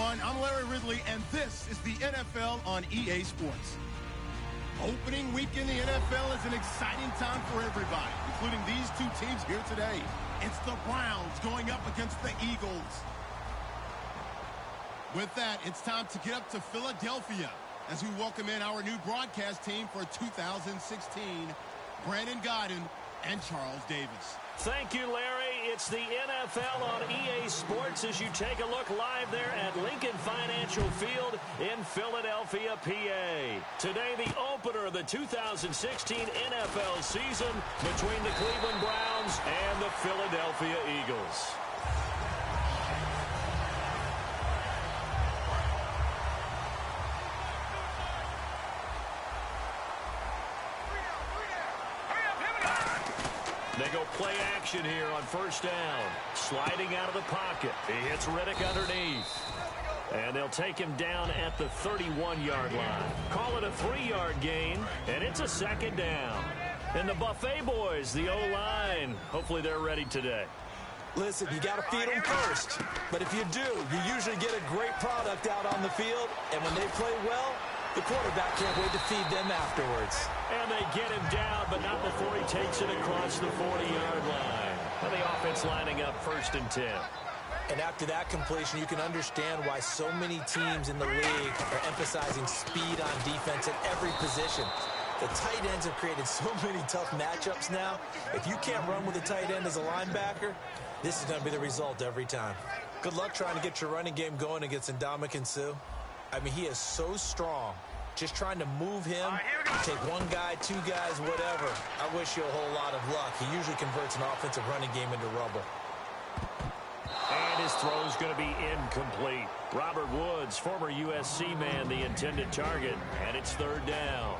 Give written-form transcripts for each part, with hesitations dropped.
everyone. I'm Larry Ridley, and this is the NFL on EA Sports. Opening week in the NFL is an exciting time for everybody, including these two teams here today. It's the Browns going up against the Eagles. With that, it's time to get up to Philadelphia as we welcome in our new broadcast team for 2016, Brandon Gaudin and Charles Davis. Thank you, Larry. It's the NFL on EA Sports as you take a look live there at Lincoln Financial Field in Philadelphia, PA. Today, the opener of the 2016 NFL season between the Cleveland Browns and the Philadelphia Eagles. They go play action here on first down. Sliding out of the pocket. He hits Riddick underneath. And they'll take him down at the 31-yard line. Call it a 3-yard gain, and it's a second down. And the Buffet boys, the O-line, hopefully they're ready today. Listen, you got to feed them first. But if you do, you usually get a great product out on the field. And when they play well, the quarterback can't wait to feed them afterwards. And they get him down, but not before he takes it across the 40-yard line. And the offense lining up 1st and 10. And after that completion, you can understand why so many teams in the league are emphasizing speed on defense at every position. The tight ends have created so many tough matchups now. If you can't run with a tight end as a linebacker, this is going to be the result every time. Good luck trying to get your running game going against Ndamukong Suh. I mean, he is so strong. Just trying to move him, take one guy, two guys, whatever. I wish you a whole lot of luck. He usually converts an offensive running game into rubble. And his throw is going to be incomplete. Robert Woods, former USC man, the intended target. And it's 3rd down.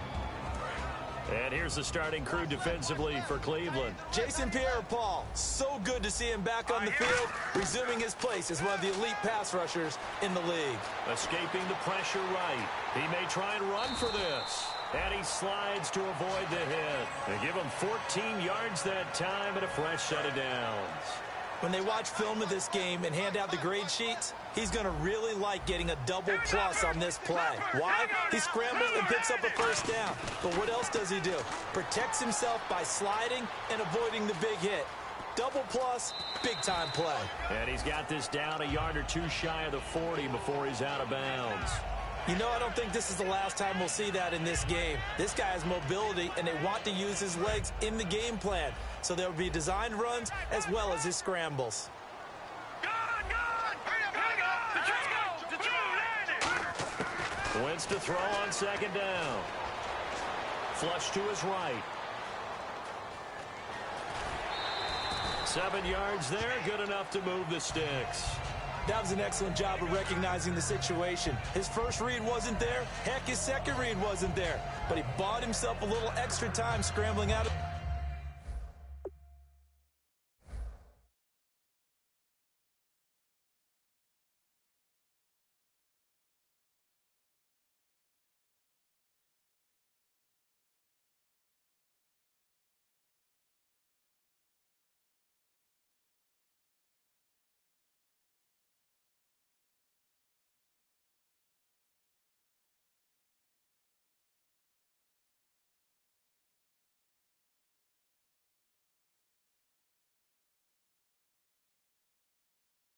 And here's the starting crew defensively for Cleveland. Jason Pierre-Paul, so good to see him back on the field, resuming his place as one of the elite pass rushers in the league. Escaping the pressure right. He may try and run for this. And he slides to avoid the hit. They give him 14 yards that time and a fresh set of downs. When they watch film of this game and hand out the grade sheets, he's going to really like getting a double plus on this play. Why? He scrambles and picks up a first down. But what else does he do? Protects himself by sliding and avoiding the big hit. Double plus, big-time play. And he's got this down a yard or two shy of the 40 before he's out of bounds. You know, I don't think this is the last time we'll see that in this game. This guy has mobility, and they want to use his legs in the game plan. So there will be designed runs as well as his scrambles. Wentz to throw on 2nd down. Flush to his right. 7 yards there, good enough to move the sticks. That was an excellent job of recognizing the situation. His first read wasn't there. Heck, his second read wasn't there. But he bought himself a little extra time scrambling out of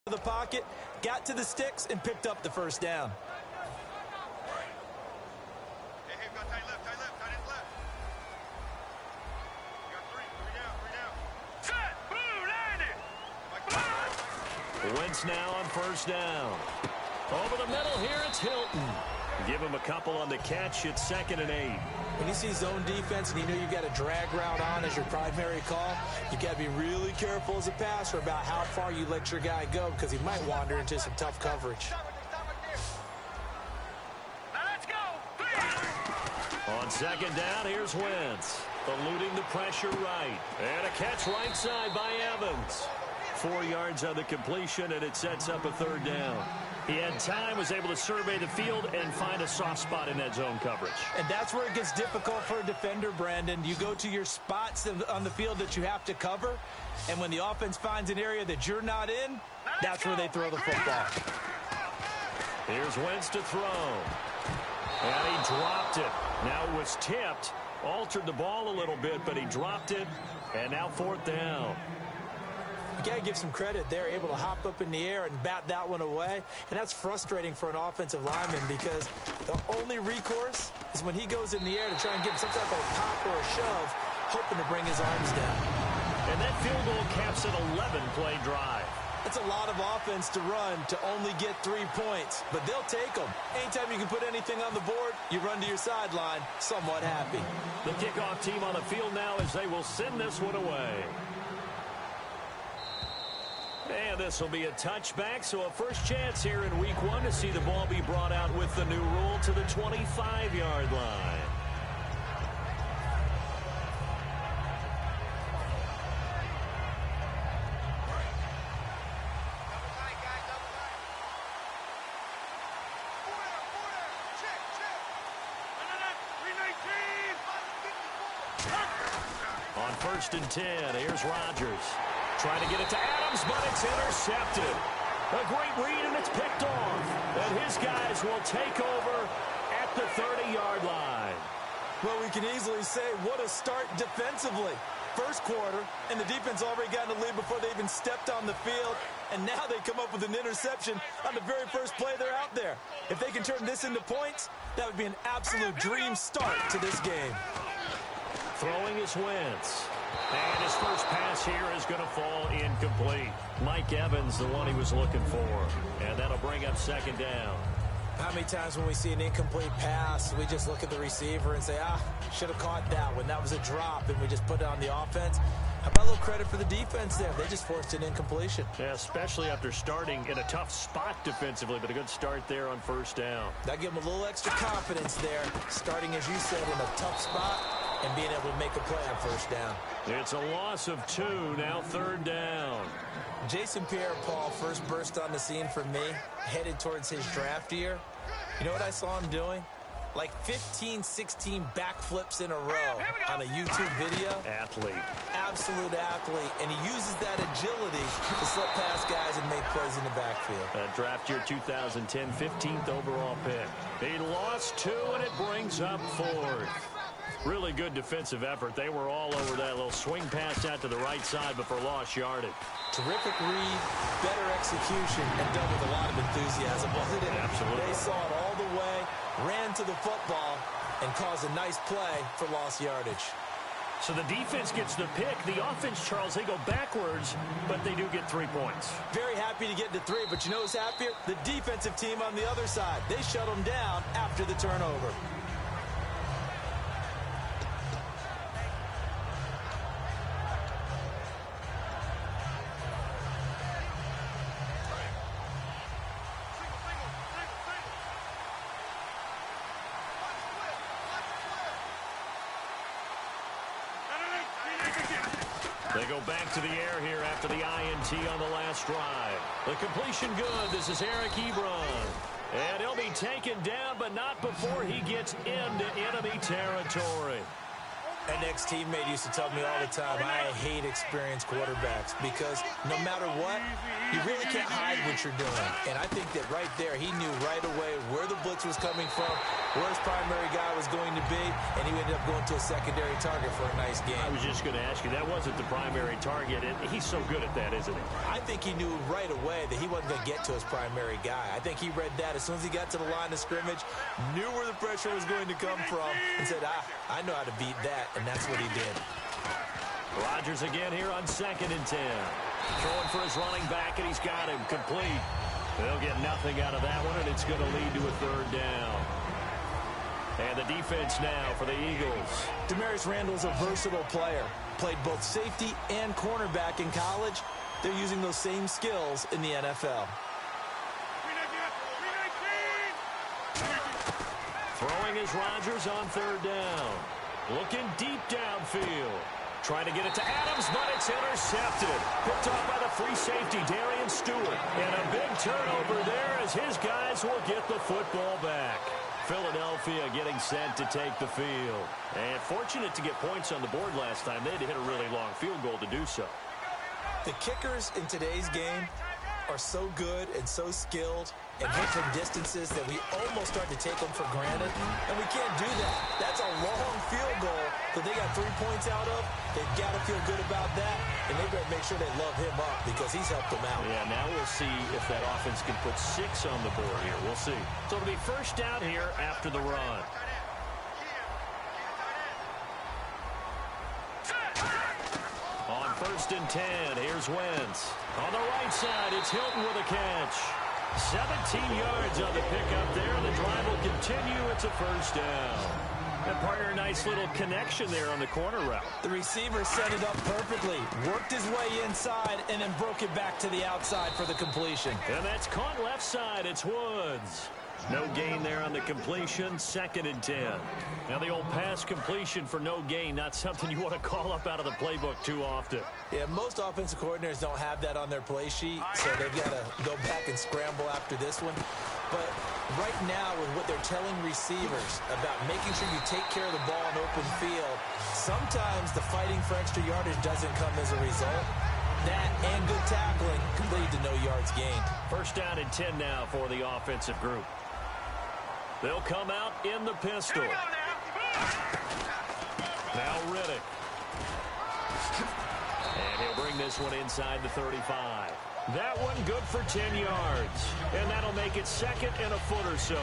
the pocket, got to the sticks, and picked up the first down. Hey, got tight left, tight end left. You got three down. Set, boom, landed. Wentz now on 1st down. Over the middle here, it's Hilton. Give him a couple on the catch. It's 2nd and 8. When you see zone defense and you know you've got a drag route on as your primary call, you got to be really careful as a passer about how far you let your guy go because he might wander into some tough coverage. Now let's go. On 2nd down, here's Wentz. Eluding the pressure right. And a catch right side by Evans. 4 yards on the completion, and it sets up a 3rd down. He had time, was able to survey the field and find a soft spot in that zone coverage. And that's where it gets difficult for a defender, Brandon. You go to your spots on the field that you have to cover, and when the offense finds an area that you're not in, that's where they throw the football. Here's Wentz to throw. And he dropped it. Now it was tipped. Altered the ball a little bit, but he dropped it. And now 4th down. You got to give some credit. They're able to hop up in the air and bat that one away. And that's frustrating for an offensive lineman because the only recourse is when he goes in the air to try and give some type of a pop or a shove, hoping to bring his arms down. And that field goal caps an 11-play drive. That's a lot of offense to run to only get 3 points, but they'll take them. Anytime you can put anything on the board, you run to your sideline somewhat happy. The kickoff team on the field now as they will send this one away. And this will be a touchback, so a first chance here in week 1 to see the ball be brought out with the new rule to the 25-yard line. On 1st and 10, here's Rodgers. Trying to get it to Adams, but it's intercepted. A great read, and it's picked off. And his guys will take over at the 30-yard line. Well, we can easily say what a start defensively. First quarter, and the defense already got in the lead before they even stepped on the field. And now they come up with an interception on the very first play they're out there. If they can turn this into points, that would be an absolute dream start to this game. Throwing is Wentz. And his first pass here is going to fall incomplete. Mike Evans, the one he was looking for. And that'll bring up 2nd down. How many times when we see an incomplete pass, we just look at the receiver and say, should have caught that one. That was a drop, and we just put it on the offense. How about a little credit for the defense there? They just forced an incompletion. Yeah, especially after starting in a tough spot defensively, but a good start there on 1st down. That gave them a little extra confidence there, starting, as you said, in a tough spot and being able to make a play on 1st down. It's a loss of 2, now 3rd down. Jason Pierre-Paul first burst on the scene for me, headed towards his draft year. You know what I saw him doing? Like 15, 16 backflips in a row on a YouTube video. Athlete. Absolute athlete. And he uses that agility to slip past guys and make plays in the backfield. Draft year 2010, 15th overall pick. He lost 2, and it brings up 4th. Really good defensive effort. They were all over that little swing pass out to the right side, but for lost yardage. Terrific read, better execution, and done with a lot of enthusiasm, wasn't it? Absolutely. They saw it all the way, ran to the football, and caused a nice play for lost yardage. So the defense gets the pick. The offense, Charles, they go backwards, but they do get 3 points. Very happy to get to 3, but you know who's happier? The defensive team on the other side. They shut them down after the turnover. They go back to the air here after the INT on the last drive. The completion good. This is Eric Ebron. And he'll be taken down, but not before he gets into enemy territory. An ex-teammate used to tell me all the time, I hate experienced quarterbacks because no matter what, you really can't hide what you're doing. And I think that right there, he knew right away where the blitz was coming from, where his primary guy was going to be, and he ended up going to a secondary target for a nice game. I was just going to ask you, that wasn't the primary target, and he's so good at that, isn't he? I think he knew right away that he wasn't going to get to his primary guy. I think he read that as soon as he got to the line of scrimmage, knew where the pressure was going to come from, and said, I know how to beat that. And that's what he did. Rodgers again here on 2nd and 10. Throwing for his running back, and he's got him complete. They'll get nothing out of that one, and it's going to lead to a 3rd down. And the defense now for the Eagles. Demarius Randall's a versatile player. Played both safety and cornerback in college. They're using those same skills in the NFL. Throwing is Rodgers on 3rd down. Looking deep downfield. Trying to get it to Adams, but it's intercepted. Picked off by the free safety, Darian Stewart. And a big turnover there as his guys will get the football back. Philadelphia getting set to take the field. And fortunate to get points on the board last time. They had to hit a really long field goal to do so. The kickers in today's game are so good and so skilled and hit from distances that we almost start to take them for granted, and we can't do that. That's a long field goal that they got 3 points out of. They've got to feel good about that, and they better make sure they love him up because he's helped them out. Yeah, now we'll see if that offense can put 6 on the board here. We'll see. So it'll be first down here after the run. On 1st and 10, here's Wentz. On the right side, it's Hilton with a catch. 17 yards on the pickup there. The drive will continue. It's a first down. And partner, a nice little connection there on the corner route. The receiver set it up perfectly, worked his way inside, and then broke it back to the outside for the completion. And that's caught left side. It's Woods. No gain there on the completion. 2nd and 10. Now the old pass completion for no gain, not something you want to call up out of the playbook too often. Yeah, most offensive coordinators don't have that on their play sheet, so they've got to go back and scramble after this one. But right now, with what they're telling receivers about making sure you take care of the ball in open field, sometimes the fighting for extra yardage doesn't come as a result. That and good tackling can lead to no yards gained. First down and 10 now for the offensive group. They'll come out in the pistol. Now Riddick. And he'll bring this one inside the 35. That one good for 10 yards. And that'll make it 2nd and a foot or so.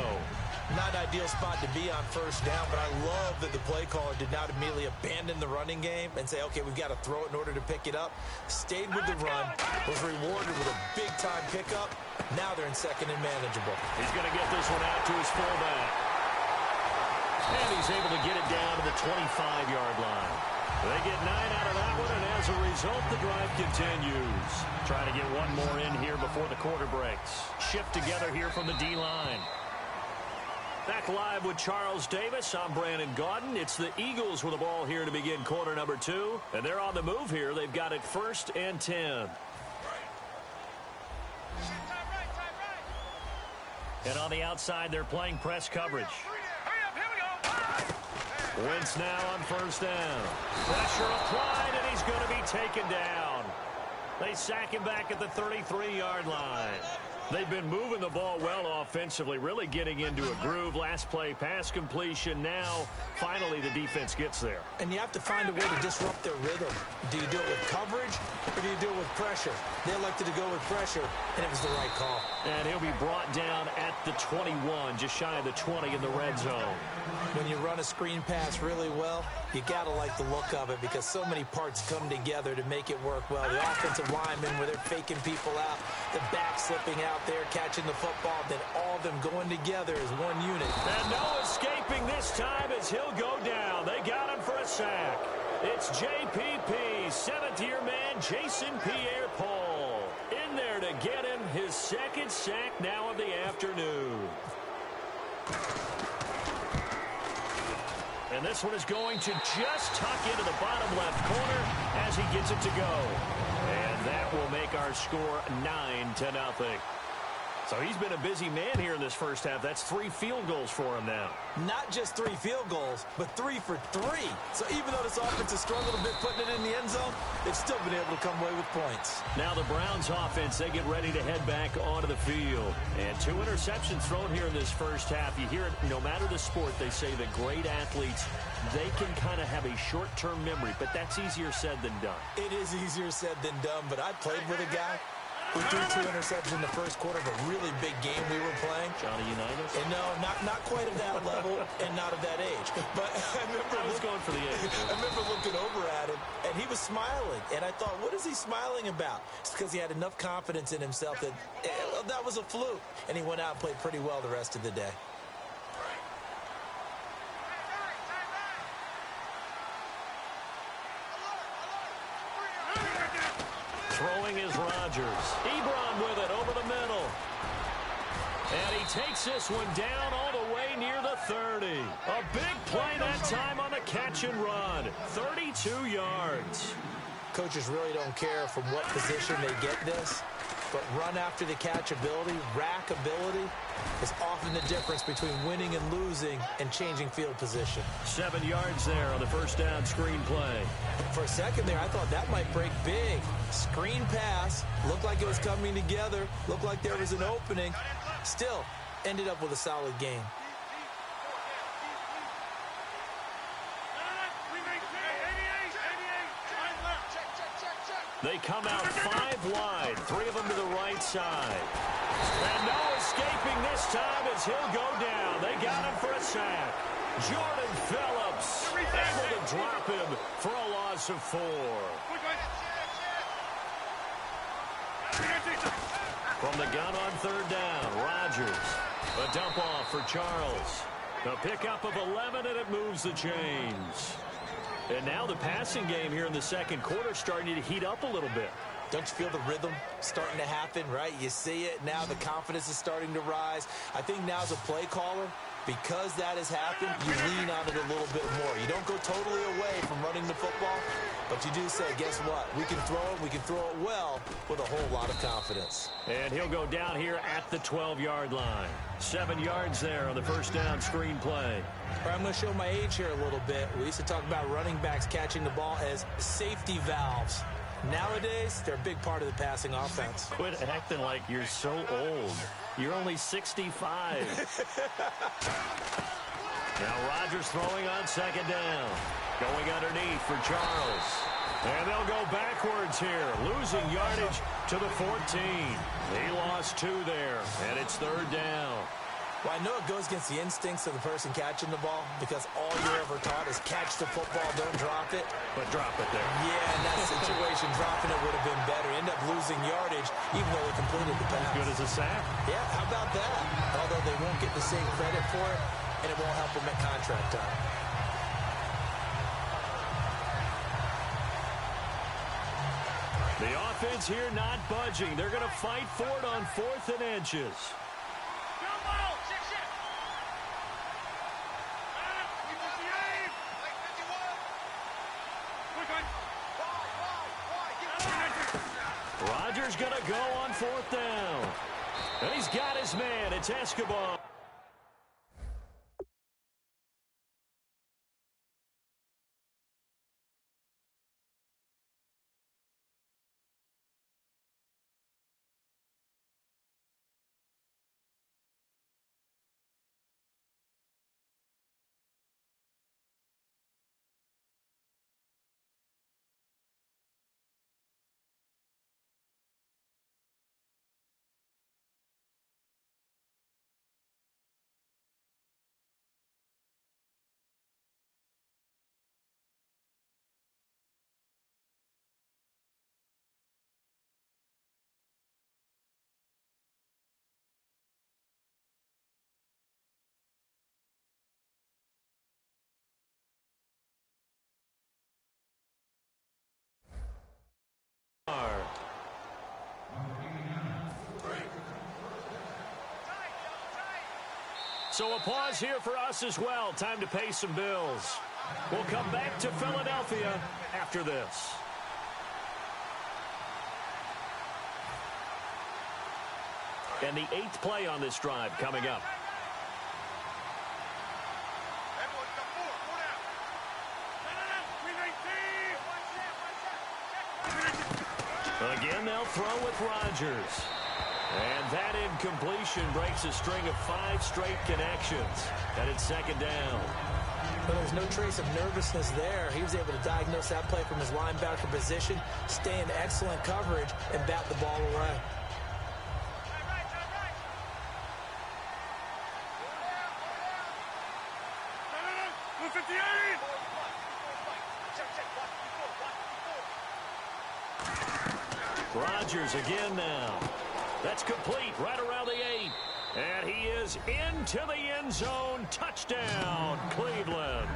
Not an ideal spot to be on first down, but I love that the play caller did not immediately abandon the running game and say, okay, we've got to throw it in order to pick it up. Stayed with the run, was rewarded with a big-time pickup. Now they're in 2nd and manageable. He's going to get this one out to his fullback. And he's able to get it down to the 25-yard line. They get 9 out of that one, and as a result, the drive continues. Trying to get one more in here before the quarter breaks. Shift together here from the D-line. Back live with Charles Davis. I'm Brandon Gaudin. It's the Eagles with the ball here to begin quarter number 2. And they're on the move here. They've got it 1st and 10. And on the outside, they're playing press coverage. Wentz now on 1st down. Pressure applied, and he's going to be taken down. They sack him back at the 33-yard line. They've been moving the ball well offensively, really getting into a groove. Last play, pass completion. Now, finally, the defense gets there. And you have to find a way to disrupt their rhythm. Do you do it with coverage, or do you do it with pressure? They elected to go with pressure, and it was the right call. And he'll be brought down at the 21, just shy of the 20 in the red zone. When you run a screen pass really well, you got to like the look of it because so many parts come together to make it work well. The offensive linemen, where they're faking people out, the back slipping out there, catching the football, then all of them going together as one unit. And no escaping this time as he'll go down. They got him for a sack. It's JPP, 7th-year man Jason Pierre-Paul. In there to get him his 2nd sack now of the afternoon. And this one is going to just tuck into the bottom left corner as he gets it to go. And that will make our score 9-0. So he's been a busy man here in this first half. That's 3 field goals for him now. Not just 3 field goals, but 3 for 3. So even though this offense has struggled a bit putting it in the end zone, they've still been able to come away with points. Now the Browns offense, they get ready to head back onto the field. And 2 interceptions thrown here in this first half. You hear it, no matter the sport, they say that great athletes, they can kind of have a short-term memory, but that's easier said than done. It is easier said than done, but I played with a guy who threw 2 interceptions in the first quarter of a really big game we were playing. Johnny Unitas? And no, not quite at that level and not of that age. But I was going for the age. I remember looking over at him, and he was smiling. And I thought, what is he smiling about? It's because he had enough confidence in himself that that was a fluke. And he went out and played pretty well the rest of the day. Throwing is Rodgers. Ebron with it over the middle. And he takes this one down all the way near the 30. A big play that time on the catch and run. 32 yards. Coaches really don't care from what position they get this. but run after the catch ability, rack ability, is often the difference between winning and losing and changing field position. 7 yards there on the first down screen play. For a second there, I thought that might break big. Screen pass, looked like it was coming together, looked like there was an opening. Still, ended up with a solid game. They come out 5 wide, 3 of them to the right side. And no escaping this time as he'll go down. They got him for a sack. Jordan Phillips able to drop him for a loss of 4. From the gun on 3rd down, Rodgers. A dump off for Charles. A pickup of 11, and it moves the chains. And now the passing game here in the second quarter starting to heat up a little bit. Don't you feel the rhythm starting to happen, right? You see it. Now the confidence is starting to rise. I think now as a play caller, because that has happened, you lean on it a little bit more. You don't go totally away from running the football, but you do say, guess what? We can throw it. We can throw it well with a whole lot of confidence. And he'll go down here at the 12-yard line. 7 yards there on the first down screen play. All right, I'm going to show my age here a little bit. We used to talk about running backs catching the ball as safety valves. Nowadays, they're a big part of the passing offense. Quit acting like you're so old. You're only 65. Now Rodgers throwing on 2nd down. Going underneath for Charles. And they'll go backwards here. Losing yardage to the 14. He lost 2 there. And it's 3rd down. Well, I know it goes against the instincts of the person catching the ball because all you're ever taught is catch the football, don't drop it. But drop it there. Yeah, in that situation, dropping it would have been better. End up losing yardage, even though they completed the pass. As good as a sack. Yeah, how about that? Although they won't get the same credit for it, and it won't help them at contract time. The offense here not budging. They're going to fight for it on 4th and inches. Rodgers going to go on 4th down. And he's got his man. It's Escobar. So a pause here for us as well. Time to pay some bills. We'll come back to Philadelphia after this. And the 8th play on this drive coming up. Again, they'll throw with Rodgers. And that incompletion breaks a string of 5 straight connections. And it's 2nd down. But there's no trace of nervousness there. He was able to diagnose that play from his linebacker position, stay in excellent coverage, and bat the ball away. Rodgers again now. That's complete right around the 8. And he is into the end zone. Touchdown, Cleveland.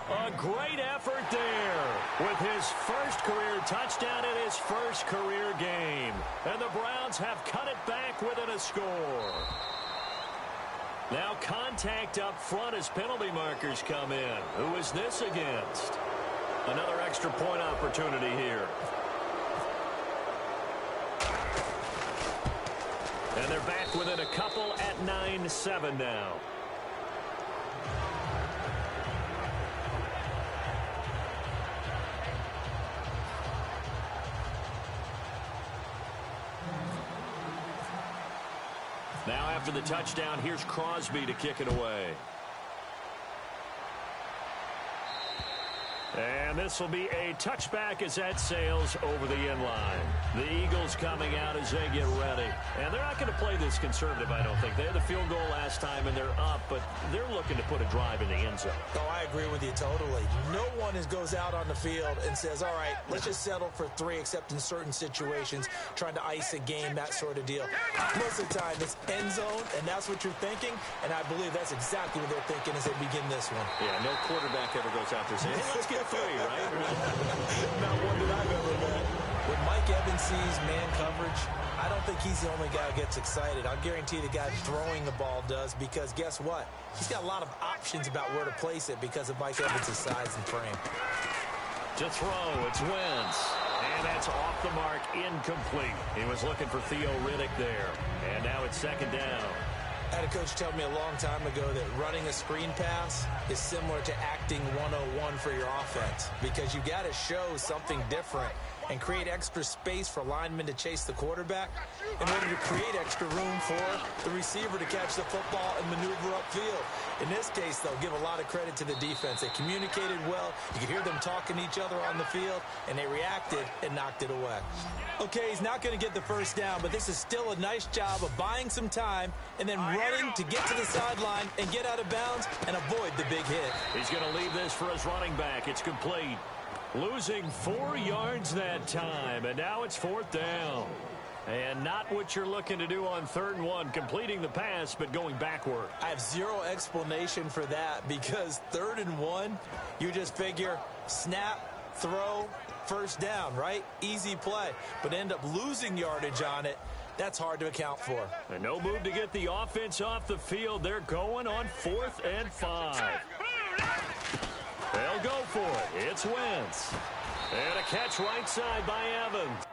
A great effort there with his first career touchdown in his first career game. And the Browns have cut it back within a score. Now contact up front as penalty markers come in. Who is this against? Another extra point opportunity here. And they're back within a couple at 9-7 now. Now after the touchdown, here's Crosby to kick it away. And this will be a touchback as that sails over the end line. The Eagles coming out as they get ready. And they're not going to play this conservative, I don't think. They had the field goal last time, and they're up, but they're looking to put a drive in the end zone. Oh, I agree with you totally. No one goes out on the field and says, all right, let's just settle for 3, except in certain situations, trying to ice a game, that sort of deal. Most of the time, it's end zone, and that's what you're thinking, and I believe that's exactly what they're thinking as they begin this one. Yeah, no quarterback ever goes out there saying, hey, let's get 3, right? Not one that I've ever met. When Mike Evans sees man coverage, I don't think he's the only guy who gets excited. I'll guarantee the guy throwing the ball does, because guess what? He's got a lot of options about where to place it because of Mike Evans' size and frame. To throw, it's Wentz. And that's off the mark, incomplete. He was looking for Theo Riddick there. And now it's second down. I had a coach tell me a long time ago that running a screen pass is similar to acting 101 for your offense, because you got to show something different and create extra space for linemen to chase the quarterback in order to create extra room for the receiver to catch the football and maneuver upfield. In this case, though, give a lot of credit to the defense. They communicated well. You could hear them talking to each other on the field, and they reacted and knocked it away. Okay, he's not going to get the first down, but this is still a nice job of buying some time and then running to get to the sideline and get out of bounds and avoid the big hit. He's going to leave this for his running back. It's complete. Losing 4 yards that time, and now it's 4th down. And not what you're looking to do on 3rd and 1, completing the pass, but going backward. I have zero explanation for that, because 3rd and 1, you just figure snap, throw, first down, right? Easy play. But end up losing yardage on it. That's hard to account for. And no move to get the offense off the field. They're going on 4th and 5. They'll go for it. It's Wentz. And a catch right side by Evans.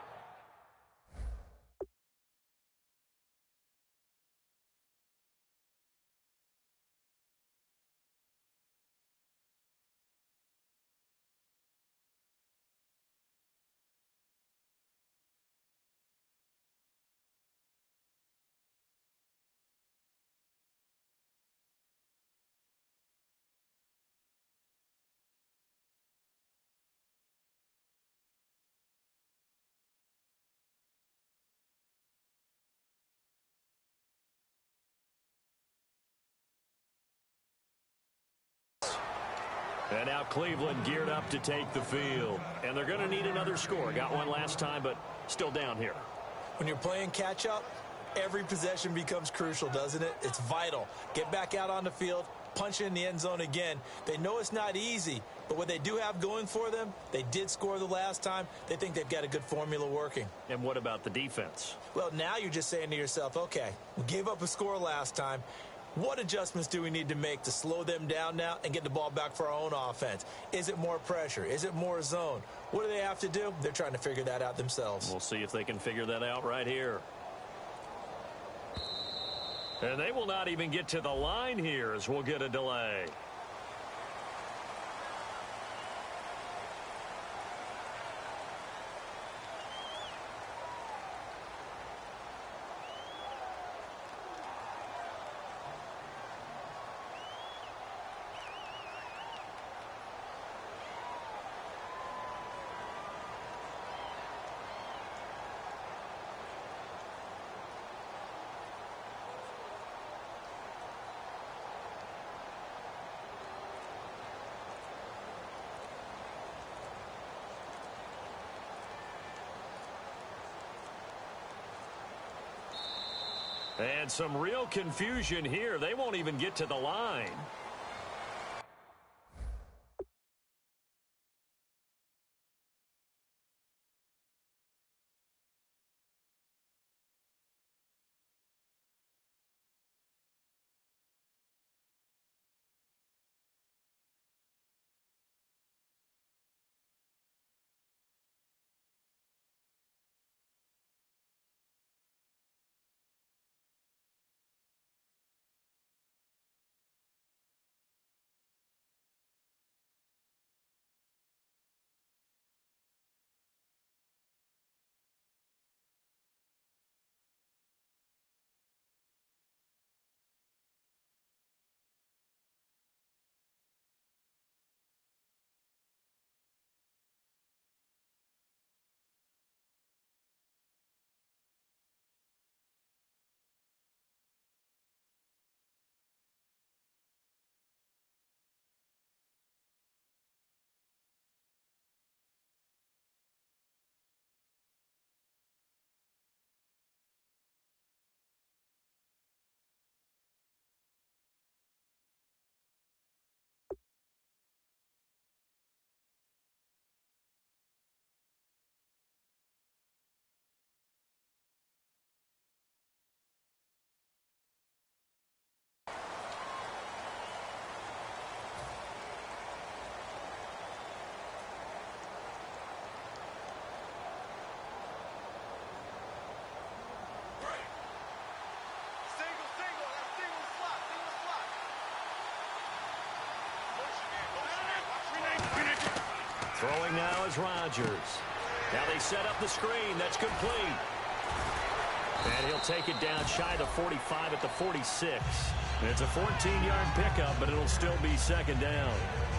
And now Cleveland geared up to take the field. And they're going to need another score. Got one last time, but still down here. When you're playing catch-up, every possession becomes crucial, doesn't it? It's vital. Get back out on the field, punch in the end zone again. They know it's not easy, but what they do have going for them, they did score the last time. They think they've got a good formula working. And what about the defense? Well, now you're just saying to yourself, okay, we gave up a score last time. What adjustments do we need to make to slow them down now and get the ball back for our own offense? Is it more pressure? Is it more zone? What do they have to do? They're trying to figure that out themselves. We'll see if they can figure that out right here. And they will not even get to the line here as we'll get a delay. And some real confusion here. They won't even get to the line. Throwing now is Rodgers. Now they set up the screen. That's complete. And he'll take it down shy of the 45 at the 46. It's a 14-yard pickup, but it'll still be second down.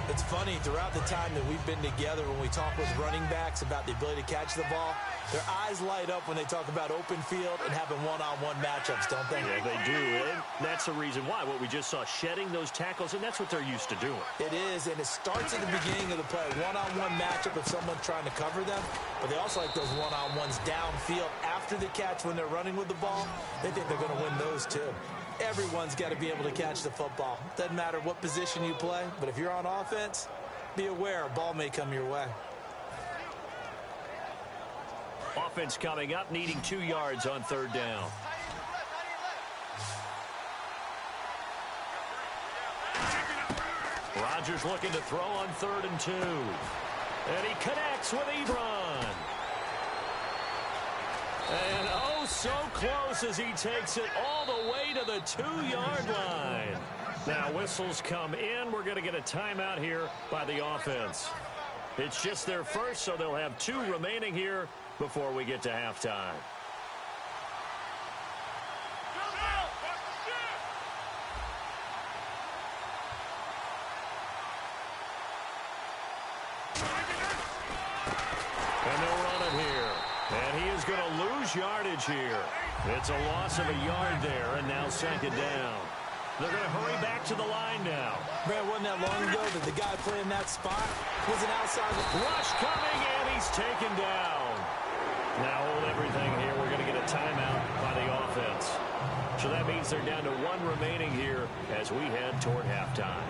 It's funny, throughout the time that we've been together, when we talk with running backs about the ability to catch the ball, their eyes light up when they talk about open field and having one-on-one matchups, don't they? Yeah, they do. And that's the reason why. What we just saw, shedding those tackles, and that's what they're used to doing. It is, and it starts at the beginning of the play. One-on-one matchup if someone's trying to cover them, but they also like those one-on-ones downfield after the catch when they're running with the ball. They think they're going to win those too. Everyone's got to be able to catch the football. Doesn't matter what position you play, but if you're on offense, be aware a ball may come your way. Offense coming up, needing 2 yards on third down. Rodgers looking to throw on 3rd and 2. And he connects with Ebron. And oh, so close as he takes it all the way to the 2-yard line. Now whistles come in. We're going to get a timeout here by the offense. It's just their first, so they'll have 2 remaining here before we get to halftime. And they'll run it here. And he is going to lose yardage here. It's a loss of a yard there, and now second down. They're going to hurry back to the line now. Brad, wasn't that long ago that the guy playing that spot was an outside rush coming, and he's taken down. Now hold everything here. We're going to get a timeout by the offense. So that means they're down to 1 remaining here as we head toward halftime.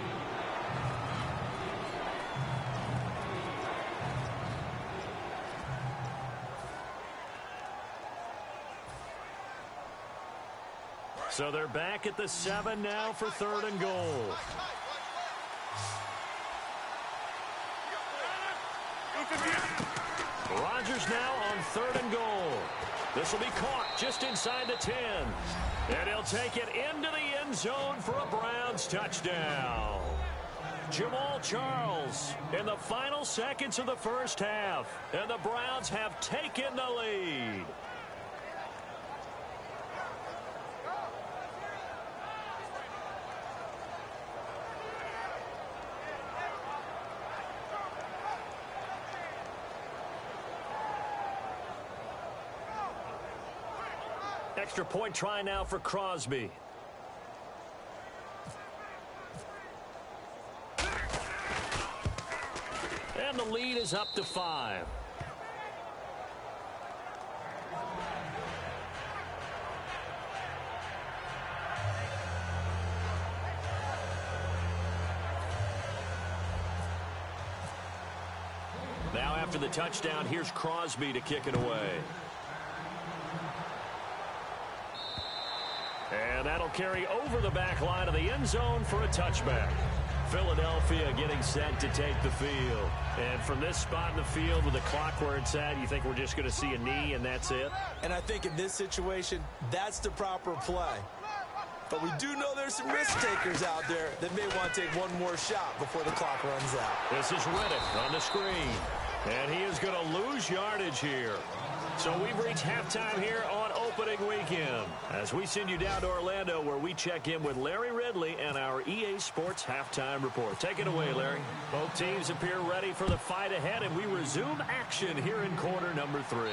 So they're back at the 7 now for 3rd and goal. Rodgers now on 3rd and goal. This will be caught just inside the 10. And he'll take it into the end zone for a Browns touchdown. Jamal Charles in the final seconds of the first half. And the Browns have taken the lead. Extra point try now for Crosby. And the lead is up to 5. Now after the touchdown, here's Crosby to kick it away. And that'll carry over the back line of the end zone for a touchback. Philadelphia getting set to take the field. And from this spot in the field with the clock where it's at, you think we're just going to see a knee and that's it? And I think in this situation, that's the proper play. But we do know there's some risk takers out there that may want to take one more shot before the clock runs out. This is Riddick on the screen. And he is going to lose yardage here. So we've reached halftime here on opening weekend as we send you down to Orlando where we check in with Larry Ridley and our EA Sports halftime report. Take it away, Larry. Both teams appear ready for the fight ahead, and we resume action here in quarter number 3.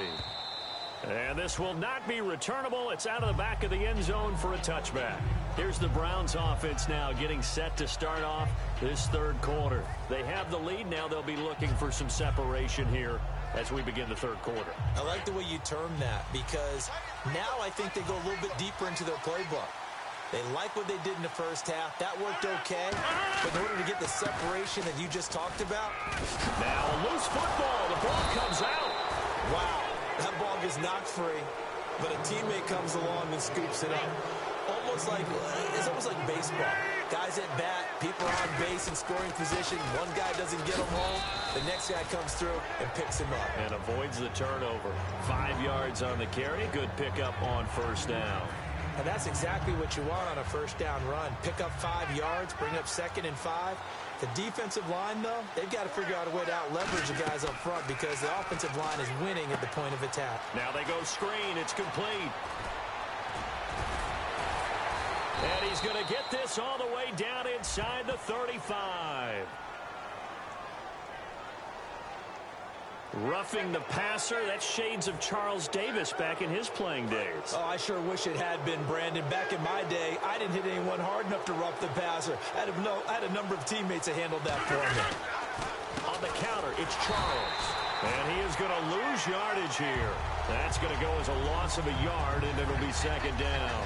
And this will not be returnable. It's out of the back of the end zone for a touchback. Here's the Browns offense now getting set to start off this third quarter. They have the lead. Now they'll be looking for some separation here as we begin the third quarter. I like the way you term that because now I think they go a little bit deeper into their playbook. They like what they did in the first half. That worked okay. But in order to get the separation that you just talked about. Now a loose football. The ball comes out. Wow. That ball gets knocked free, but a teammate comes along and scoops it up. It's almost like baseball. Guys at bat, people are on base in scoring position. One guy doesn't get him home. The next guy comes through and picks him up. And avoids the turnover. 5 yards on the carry. Good pickup on first down. And that's exactly what you want on a first down run. Pick up 5 yards, bring up 2nd and 5. The defensive line, though, they've got to figure out a way to out-leverage the guys up front because the offensive line is winning at the point of attack. Now they go screen. It's complete. And he's going to get this all the way down inside the 35. Roughing the passer, that's shades of Charles Davis back in his playing days. Oh, I sure wish it had been, Brandon. Back in my day, I didn't hit anyone hard enough to rough the passer. I had a number of teammates that handled that for me. On the counter, it's Charles. And he is going to lose yardage here. That's going to go as a loss of a yard, and it'll be 2nd down.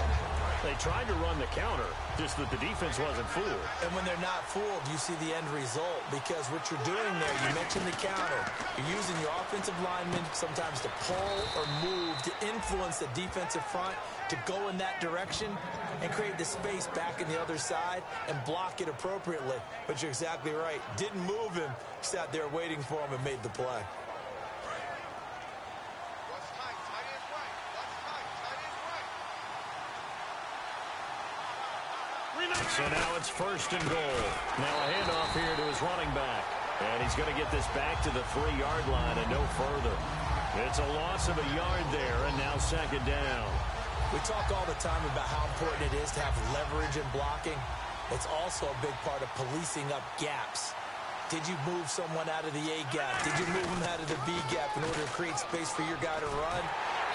They tried to run the counter, just that the defense wasn't fooled. And when they're not fooled, you see the end result. Because what you're doing there, you mentioned the counter. You're using your offensive linemen sometimes to pull or move, to influence the defensive front, to go in that direction and create the space back in the other side and block it appropriately. But you're exactly right. Didn't move him. Sat there waiting for him and made the play. So now it's 1st and goal. Now a handoff here to his running back. And he's going to get this back to the 3-yard line and no further. It's a loss of a yard there, and now 2nd down. We talk all the time about how important it is to have leverage in blocking. It's also a big part of policing up gaps. Did you move someone out of the A gap? Did you move them out of the B gap in order to create space for your guy to run?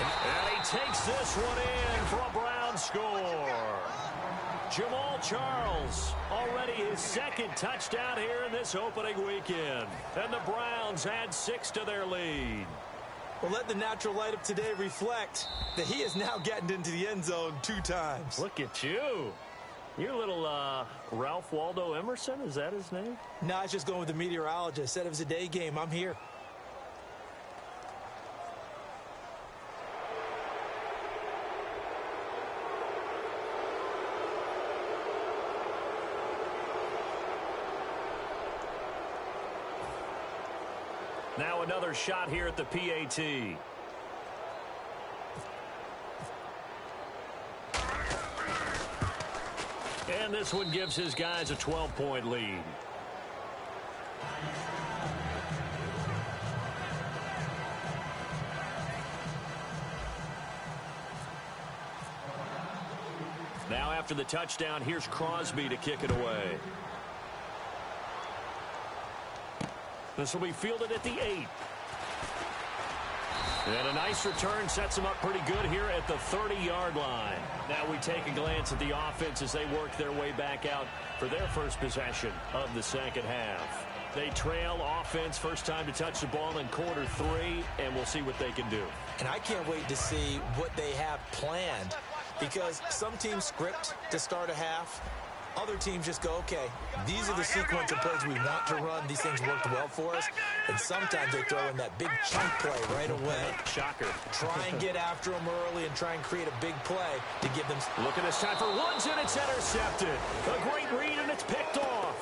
And he takes this one in for a Brown score. Jamal Charles, already his 2nd touchdown here in this opening weekend. And the Browns add 6 to their lead. Well, let the natural light of today reflect that he has now gotten into the end zone 2 times. Look at you. You're a little Ralph Waldo Emerson, is that his name? No, I was just going with the meteorologist. Said it was a day game. I'm here. Now another shot here at the PAT. And this one gives his guys a 12-point lead. Now after the touchdown, here's Crosby to kick it away. This will be fielded at the 8. And a nice return sets them up pretty good here at the 30-yard line. Now we take a glance at the offense as they work their way back out for their first possession of the 2nd half. They trail offense, first time to touch the ball in quarter 3, and we'll see what they can do. And I can't wait to see what they have planned, because some teams script to start a half. Other teams just go, okay, these are the sequence of plays we want to run. These things worked well for us. And sometimes they throw in that big chunk play right away. Shocker. Try and get after them early and try and create a big play to give them. Look at this time for Woods, and it's intercepted. A great read, and it's picked off.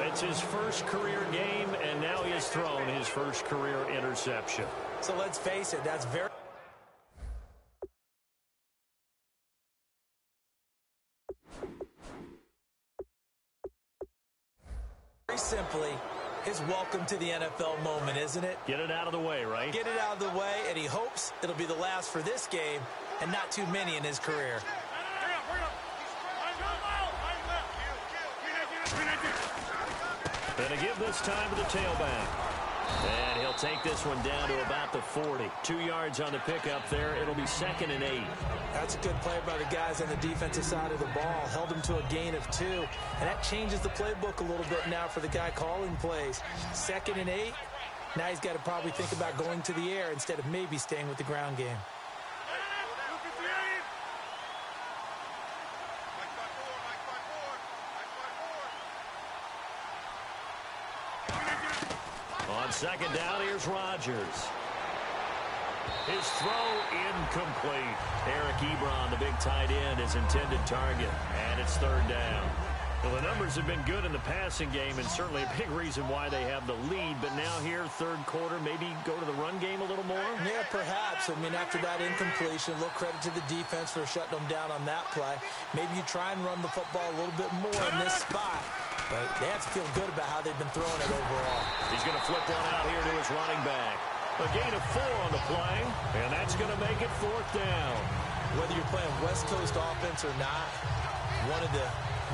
It's his first career game, and now he has thrown his first career interception. So let's face it, that's very simply his welcome to the NFL moment, isn't it? Get it out of the way, right? Get it out of the way, and he hopes it'll be the last for this game and not too many in his career. And to give this time to the tailback. And he'll take this one down to about the 40. 2 yards on the pickup there. It'll be 2nd and 8. That's a good play by the guys on the defensive side of the ball. Held him to a gain of 2. And that changes the playbook a little bit now for the guy calling plays. 2nd and 8. Now he's got to probably think about going to the air instead of maybe staying with the ground game. On 2nd down, here's Rodgers. His throw incomplete. Eric Ebron, the big tight end, his intended target. And it's 3rd down. Well, the numbers have been good in the passing game, and certainly a big reason why they have the lead. But now here, third quarter, maybe go to the run game a little more? Yeah, perhaps. I mean, after that incompletion, a little credit to the defense for shutting them down on that play. Maybe you try and run the football a little bit more in this spot. But they have to feel good about how they've been throwing it overall. He's going to flip one out here to his running back. A gain of 4 on the play, and that's going to make it 4th down. Whether you're playing West Coast offense or not, one of the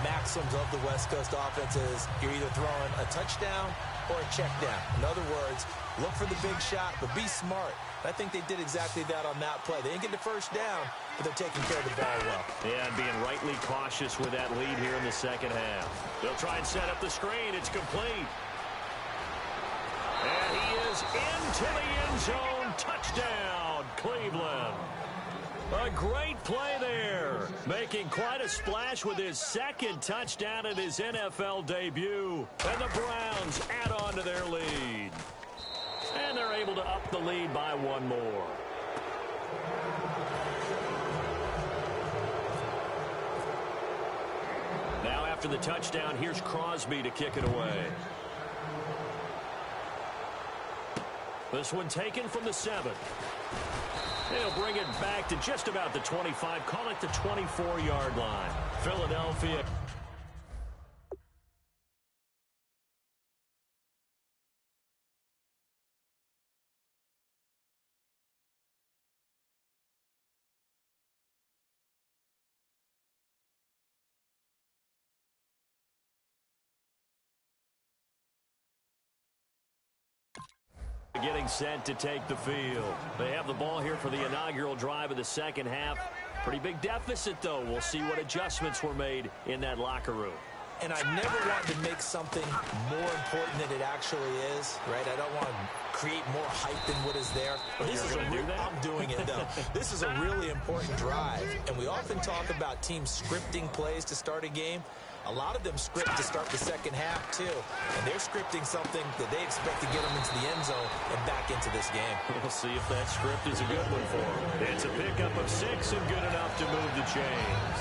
maxims of the West Coast offense is you're either throwing a touchdown or a check down. In other words, look for the big shot, but be smart. I think they did exactly that on that play. They didn't get the first down, but they're taking care of the ball well. Yeah, and being rightly cautious with that lead here in the second half. They'll try and set up the screen. It's complete. And he is into the end zone. Touchdown, Cleveland. A great play there, making quite a splash with his second touchdown at his NFL debut. And the Browns add on to their lead. And they're able to up the lead by 1 more. Now after the touchdown, here's Crosby to kick it away. This one taken from the 7. He'll bring it back to just about the 25. Call it the 24-yard line. Philadelphia. Getting set to take the field. They have the ball here for the inaugural drive of the second half. Pretty big deficit, though. We'll see what adjustments were made in that locker room. And I never want to make something more important than it actually is, right? I don't want to create more hype than what is there. But this is I'm doing it, though. This is a really important drive. And we often talk about teams scripting plays to start a game. A lot of them script to start the second half, too. And they're scripting something that they expect to get them into the end zone and back into this game. We'll see if that script is a good one for them. It's a pickup of 6 and good enough to move the chains.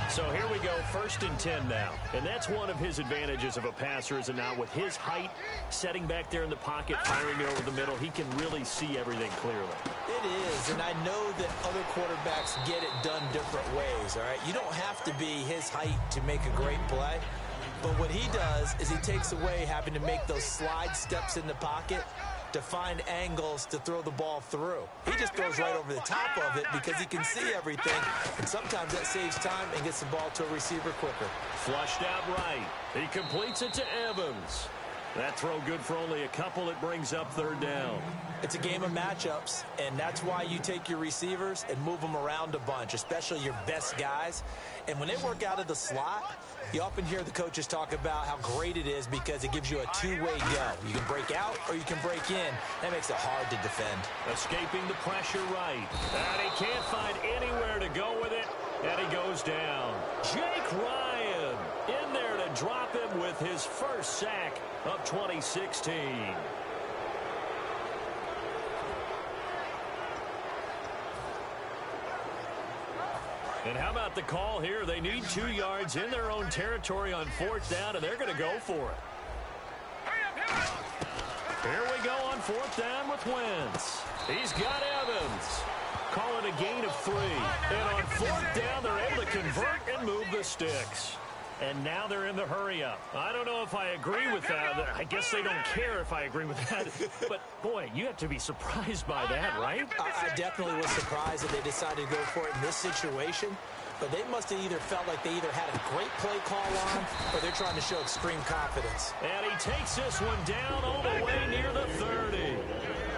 So here we go, 1st and 10 now. And that's one of his advantages of a passer, is it not? With his height, setting back there in the pocket, firing it over the middle, he can really see everything clearly. It is, and I know that other quarterbacks get it done different ways, all right? You don't have to be his height to make a great play. But what he does is he takes away having to make those slide steps in the pocket to find angles to throw the ball through. He just throws right over the top of it because he can see everything, and sometimes that saves time and gets the ball to a receiver quicker. Flushed out right. He completes it to Evans. That throw good for only a couple. It brings up 3rd down. It's a game of matchups, and that's why you take your receivers and move them around a bunch, especially your best guys. And when they work out of the slot, you often hear the coaches talk about how great it is because it gives you a two-way go. You can break out or you can break in. That makes it hard to defend. Escaping the pressure right. And he can't find anywhere to go with it, and he goes down. Jake Ryan in there to drop him with his first sack of 2016. And how about the call here? They need 2 yards in their own territory on 4th down, and they're going to go for it. Here we go on 4th down with Wentz. He's got Evans. Call it a gain of 3. And on 4th down, they're able to convert and move the sticks. And now they're in the hurry-up. I don't know if I agree with that. I guess they don't care if I agree with that. But, boy, you have to be surprised by that, right? I definitely was surprised that they decided to go for it in this situation. But they must have either felt like they either had a great play call on or they're trying to show extreme confidence. And he takes this one down all the way near the 30.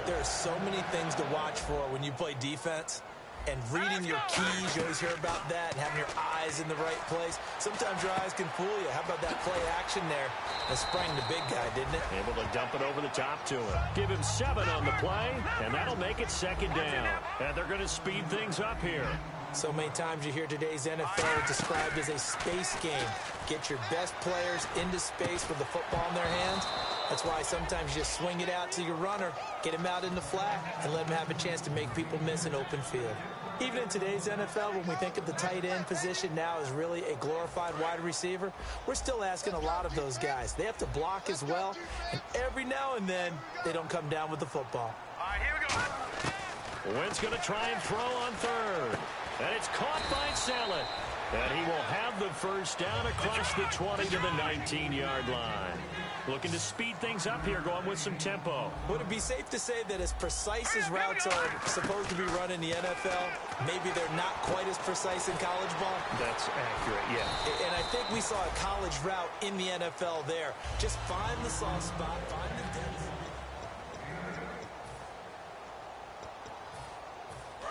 There are so many things to watch for when you play defense. And reading your keys, you always hear about that, and having your eyes in the right place. Sometimes your eyes can fool you. How about that play action there? That sprang the big guy, didn't it? Able to dump it over the top to him. Give him 7 on the play, and that'll make it 2nd down. And they're going to speed things up here. So many times you hear today's NFL described as a space game. Get your best players into space with the football in their hands. That's why sometimes you just swing it out to your runner, get him out in the flat, and let him have a chance to make people miss an open field. Even in today's NFL, when we think of the tight end position now as really a glorified wide receiver, we're still asking a lot of those guys. They have to block as well, and every now and then, they don't come down with the football. All right, here we go. Wentz going to try and throw on third. And it's caught by Saleh. And he will have the first down across the 20 to the 19-yard line. Looking to speed things up here, going with some tempo. Would it be safe to say that as precise as routes are supposed to be run in the NFL, maybe they're not quite as precise in college ball? That's accurate, yeah. And I think we saw a college route in the NFL there. Just find the soft spot, find the depth.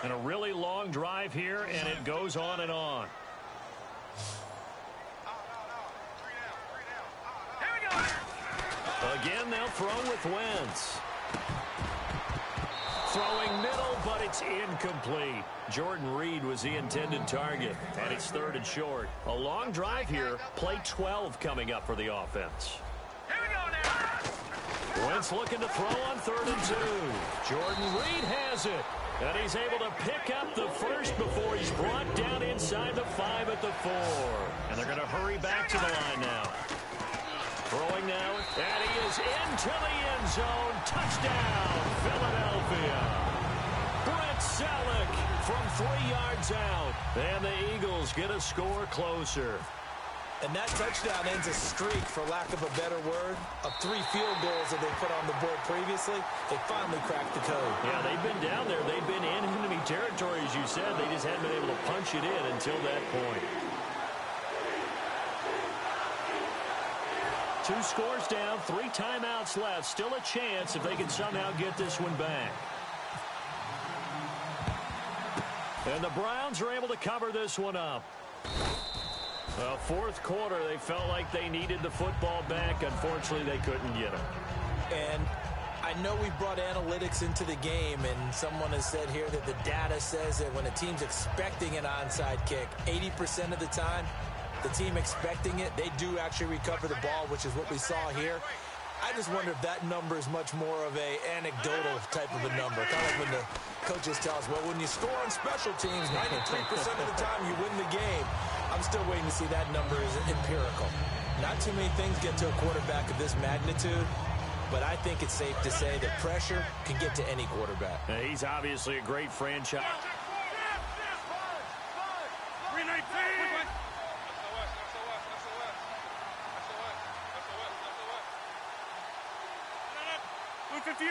And a really long drive here, and it goes on and on. Again, they'll throw with Wentz. Throwing middle, but it's incomplete. Jordan Reed was the intended target, and it's third and short. A long drive here. Play 12 coming up for the offense. Here we go now. Wentz looking to throw on 3rd and 2. Jordan Reed has it. And he's able to pick up the first before he's brought down inside the 5 at the 4. And they're going to hurry back to the line now. Throwing now, and he is into the end zone. Touchdown, Philadelphia. Brett Selleck from 3 yards out. And the Eagles get a score closer. And that touchdown ends a streak, for lack of a better word, of 3 field goals that they put on the board previously. They finally cracked the code. Yeah, they've been down there. They've been in enemy territory, as you said. They just hadn't been able to punch it in until that point. 2 scores down, 3 timeouts left. Still a chance if they can somehow get this one back. And the Browns are able to cover this one up. Well, 4th quarter, they felt like they needed the football back. Unfortunately, they couldn't get it. And I know we brought analytics into the game, and someone has said here that the data says that when a team's expecting an onside kick, 80% of the time, the team expecting it, they do actually recover the ball, which is what we saw here. I just wonder if that number is much more of a anecdotal type of a number. Kind of like when the coaches tell us, well, when you score on special teams, 93% of the time you win the game. I'm still waiting to see that number is empirical. Not too many things get to a quarterback of this magnitude, but I think it's safe to say that pressure can get to any quarterback. Now, he's obviously a great franchise. 58.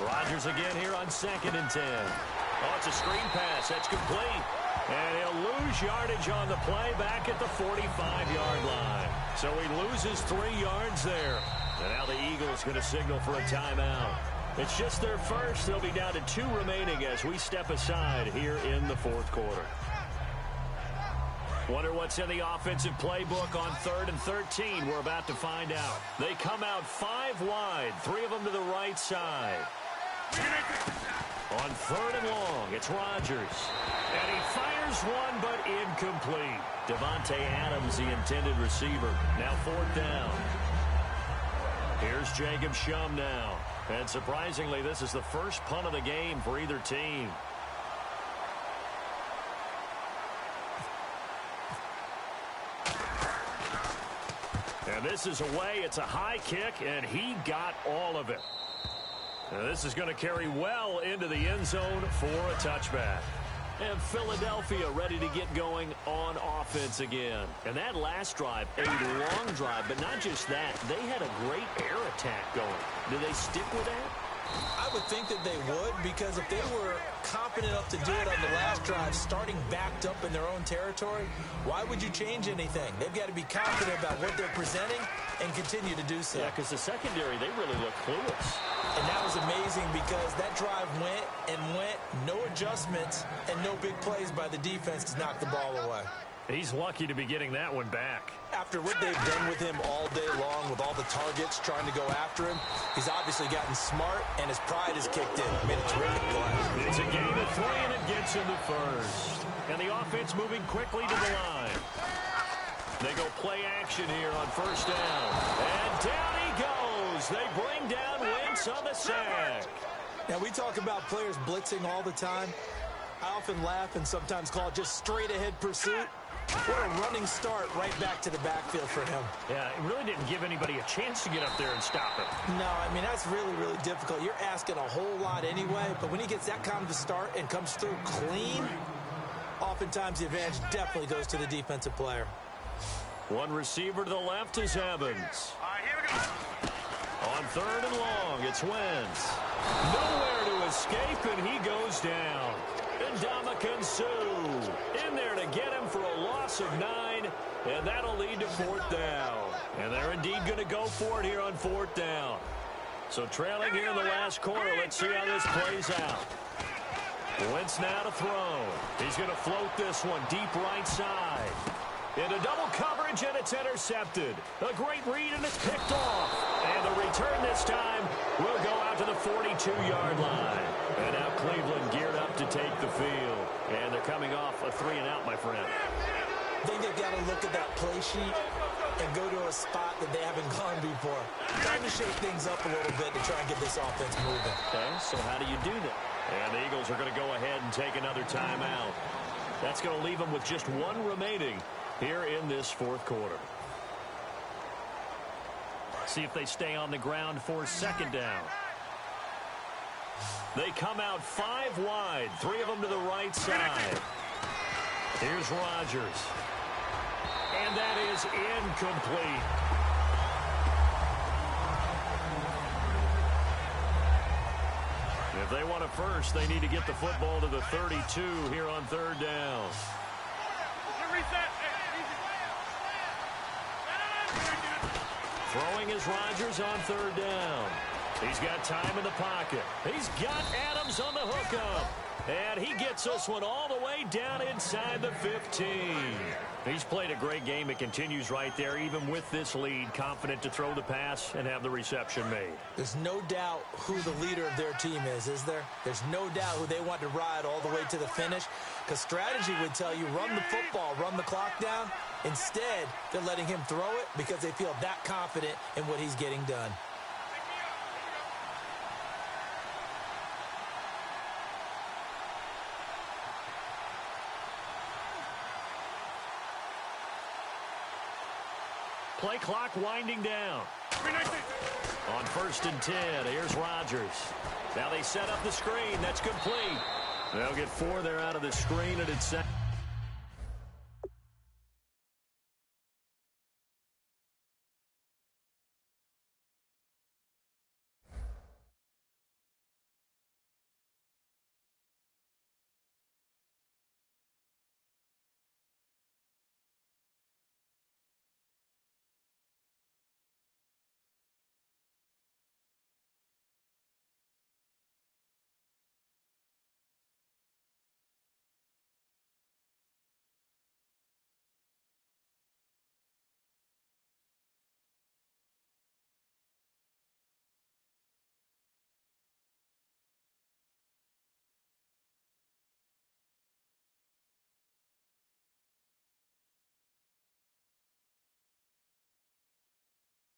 Rodgers again here on 2nd and 10. Oh, it's a screen pass. That's complete. And he'll lose yardage on the play back at the 45-yard line. So he loses 3 yards there. And now the Eagles going to signal for a timeout. It's just their first. They'll be down to 2 remaining as we step aside here in the 4th quarter. Wonder what's in the offensive playbook on 3rd and 13. We're about to find out. They come out 5 wide, 3 of them to the right side. On 3rd and long, it's Rodgers. And he fires one, but incomplete. Devontae Adams, the intended receiver. Now 4th down. Here's Jacob Shum now. And surprisingly, this is the first punt of the game for either team. And this is away. It's a high kick, and he got all of it. Now this is going to carry well into the end zone for a touchback. And Philadelphia ready to get going on offense again. And that last drive, a long drive, but not just that. They had a great air attack going. Do they stick with that? I would think that they would, because if they were confident enough to do it on the last drive, starting backed up in their own territory, why would you change anything? They've got to be confident about what they're presenting and continue to do so. Yeah, because the secondary, they really look clueless. And that was amazing because that drive went and went, no adjustments, and no big plays by the defense to knock the ball away. He's lucky to be getting that one back. After what they've done with him all day long with all the targets trying to go after him, he's obviously gotten smart, and his pride has kicked in. Made a terrific play. It's a gain of 3, and it gets him the first. And the offense moving quickly to the line. They go play action here on 1st down. And down he goes goes. They bring down Wentz on the sack. Now, we talk about players blitzing all the time. I often laugh and sometimes call it just straight-ahead pursuit. What a running start right back to the backfield for him. Yeah, it really didn't give anybody a chance to get up there and stop it. No, I mean, that's really, really difficult. You're asking a whole lot anyway, but when he gets that kind of a start and comes through clean, oftentimes the advantage definitely goes to the defensive player. One receiver to the left is Evans. All right, here we go. On 3rd and long, it's Wentz. Nowhere to escape, and he goes down. And Ndamukong Suh in there to get him for a loss of 9, and that'll lead to 4th down. And they're indeed going to go for it here on 4th down. So trailing here in the last quarter, let's see how this plays out. Wentz now to throw. He's going to float this one deep right side. Into double coverage, and it's intercepted. A great read, and it's picked off. And the return this time will go out to the 42-yard line. And now Cleveland geared up to take the field. And they're coming off a 3-and-out, my friend. I think they've got to look at that play sheet and go to a spot that they haven't gone before. Time to shake things up a little bit to try and get this offense moving. Okay, so how do you do that? And the Eagles are going to go ahead and take another timeout. That's going to leave them with just one remaining here in this 4th quarter. See if they stay on the ground for 2nd down. They come out 5 wide, 3 of them to the right side. Here's Rodgers. And that is incomplete. If they want a first, they need to get the football to the 32 here on 3rd down. Throwing is Rodgers on 3rd down. He's got time in the pocket. He's got Adams on the hookup. And he gets this one all the way down inside the 15. He's played a great game. It continues right there, even with this lead, confident to throw the pass and have the reception made. There's no doubt who the leader of their team is there? There's no doubt who they want to ride all the way to the finish, because strategy would tell you run the football, run the clock down. Instead, they're letting him throw it because they feel that confident in what he's getting done. Play clock winding down. On 1st and 10, here's Rodgers. Now they set up the screen. That's complete. They'll get 4 there out of the screen, and it's set.